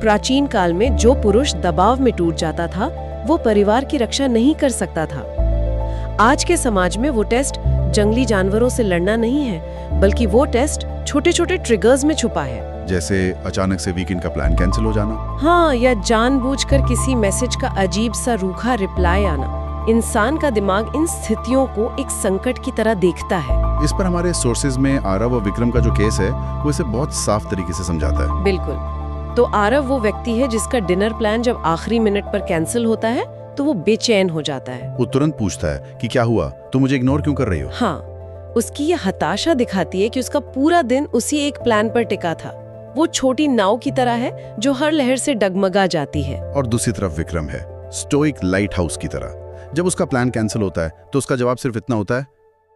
प्राचीन काल में जो पुरुष दबाव में टूट जाता था वो परिवार की रक्षा नहीं कर सकता था। आज के समाज में वो टेस्ट जंगली जानवरों से लड़ना नहीं है, बल्कि वो टेस्ट छोटे छोटे ट्रिगर्स में छुपा है। जैसे अचानक से वीकेंड का प्लान कैंसिल हो जाना। हाँ, या जानबूझकर किसी मैसेज का अजीब सा रूखा रिप्लाई आना। इंसान का दिमाग इन स्थितियों को एक संकट की तरह देखता है। इस पर हमारे सोर्सेज में आरव और विक्रम का जो केस है वो इसे बहुत साफ तरीके से समझाता है। बिल्कुल। तो आरव वो व्यक्ति है जिसका डिनर प्लान जब आखिरी मिनट पर कैंसिल होता है तो वो बेचैन हो जाता है। वो तुरंत पूछता है कि क्या हुआ, तुम मुझे इग्नोर क्यों कर रही हो? हाँ, उसकी ये हताशा दिखाती है कि उसका पूरा दिन उसी एक प्लान पर टिका था। वो छोटी नाव की तरह है जो हर लहर से डगमगा जाती है। और दूसरी तरफ विक्रम है, स्टोइक लाइट हाउस की तरह। जब उसका प्लान कैंसिल होता है तो उसका जवाब सिर्फ इतना होता है,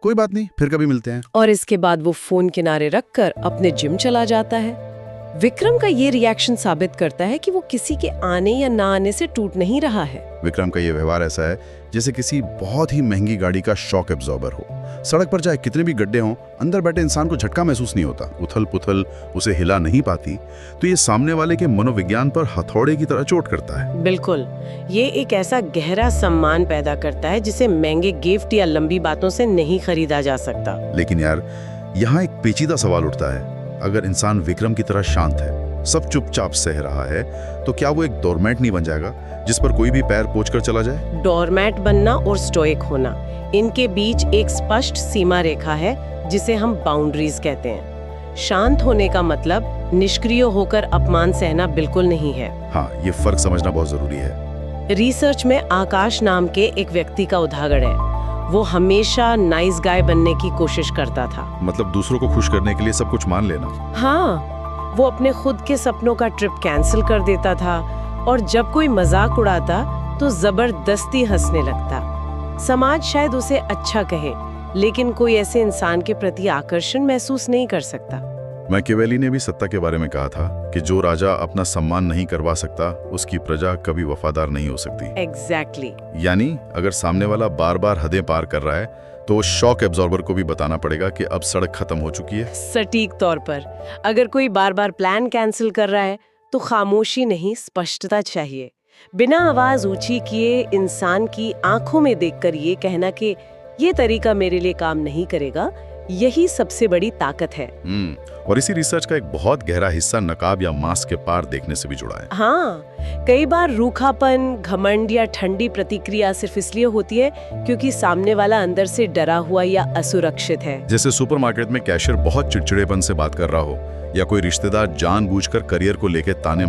कोई बात नहीं, फिर कभी मिलते हैं। और इसके बाद वो फोन किनारे रखकर अपने जिम चला जाता है। विक्रम का ये रिएक्शन साबित करता है कि वो किसी के आने या ना आने से टूट नहीं रहा है। विक्रम का ये व्यवहार ऐसा है जैसे किसी बहुत ही महंगी गाड़ी का शॉक एब्जॉर्बर हो। सड़क पर चाहे कितने भी गड्ढे हों, अंदर बैठे इंसान को झटका महसूस नहीं होता, उथल पुथल उसे हिला नहीं पाती। तो ये सामने वाले के मनोविज्ञान पर हथौड़े की तरह चोट करता है। बिल्कुल, ये एक ऐसा गहरा सम्मान पैदा करता है जिसे महंगे गिफ्ट या लंबी बातों से नहीं खरीदा जा सकता। लेकिन यार, यहाँ एक पेचीदा सवाल उठता है। अगर इंसान विक्रम की तरह शांत है, सब चुपचाप सह रहा है, तो क्या वो एक डोरमैट नहीं बन जाएगा जिस पर कोई भी पैर पोंछ कर चला जाए? डोरमैट बनना और स्टोइक होना, इनके बीच एक स्पष्ट सीमा रेखा है जिसे हम बाउंड्रीज कहते हैं। शांत होने का मतलब निष्क्रिय होकर अपमान सहना बिल्कुल नहीं है। हाँ, ये फर्क समझना बहुत जरूरी है। रिसर्च में आकाश नाम के एक व्यक्ति का उदाहरण है। वो हमेशा नाइस गाय बनने की कोशिश करता था। मतलब दूसरों को खुश करने के लिए सब कुछ मान लेना। हाँ, वो अपने खुद के सपनों का ट्रिप कैंसिल कर देता था और जब कोई मजाक उड़ाता तो जबरदस्ती हंसने लगता। समाज शायद उसे अच्छा कहे, लेकिन कोई ऐसे इंसान के प्रति आकर्षण महसूस नहीं कर सकता। मैकियावेली ने भी सत्ता के बारे में कहा था कि जो राजा अपना सम्मान नहीं करवा सकता, उसकी प्रजा कभी वफादार नहीं हो सकती। एग्जैक्टली। यानी अगर सामने वाला बार बार हदें पार कर रहा है तो वो शॉक एब्जॉर्बर को भी बताना पड़ेगा कि अब सड़क खत्म हो चुकी है। सटीक तौर पर, अगर कोई बार बार प्लान कैंसिल कर रहा है तो खामोशी नहीं, स्पष्टता चाहिए। बिना आवाज ऊंची किए इंसान की आंखों में देखकर ये कहना कि ये तरीका मेरे लिए काम नहीं करेगा, यही सबसे बड़ी ताकत है। और इसी रिसर्च का एक बहुत गहरा हिस्सा नकाब या मास्क के पार देखने से भी जुड़ा है। हाँ, कई बार रूखापन, घमंड या ठंडी प्रतिक्रिया सिर्फ इसलिए होती है क्योंकि सामने वाला अंदर से डरा हुआ या असुरक्षित है। जैसे सुपरमार्केट में कैशियर बहुत चिड़चिड़ेपन से बात कर रहा हो, या कोई रिश्तेदार जानबूझकर करियर को लेकर ताने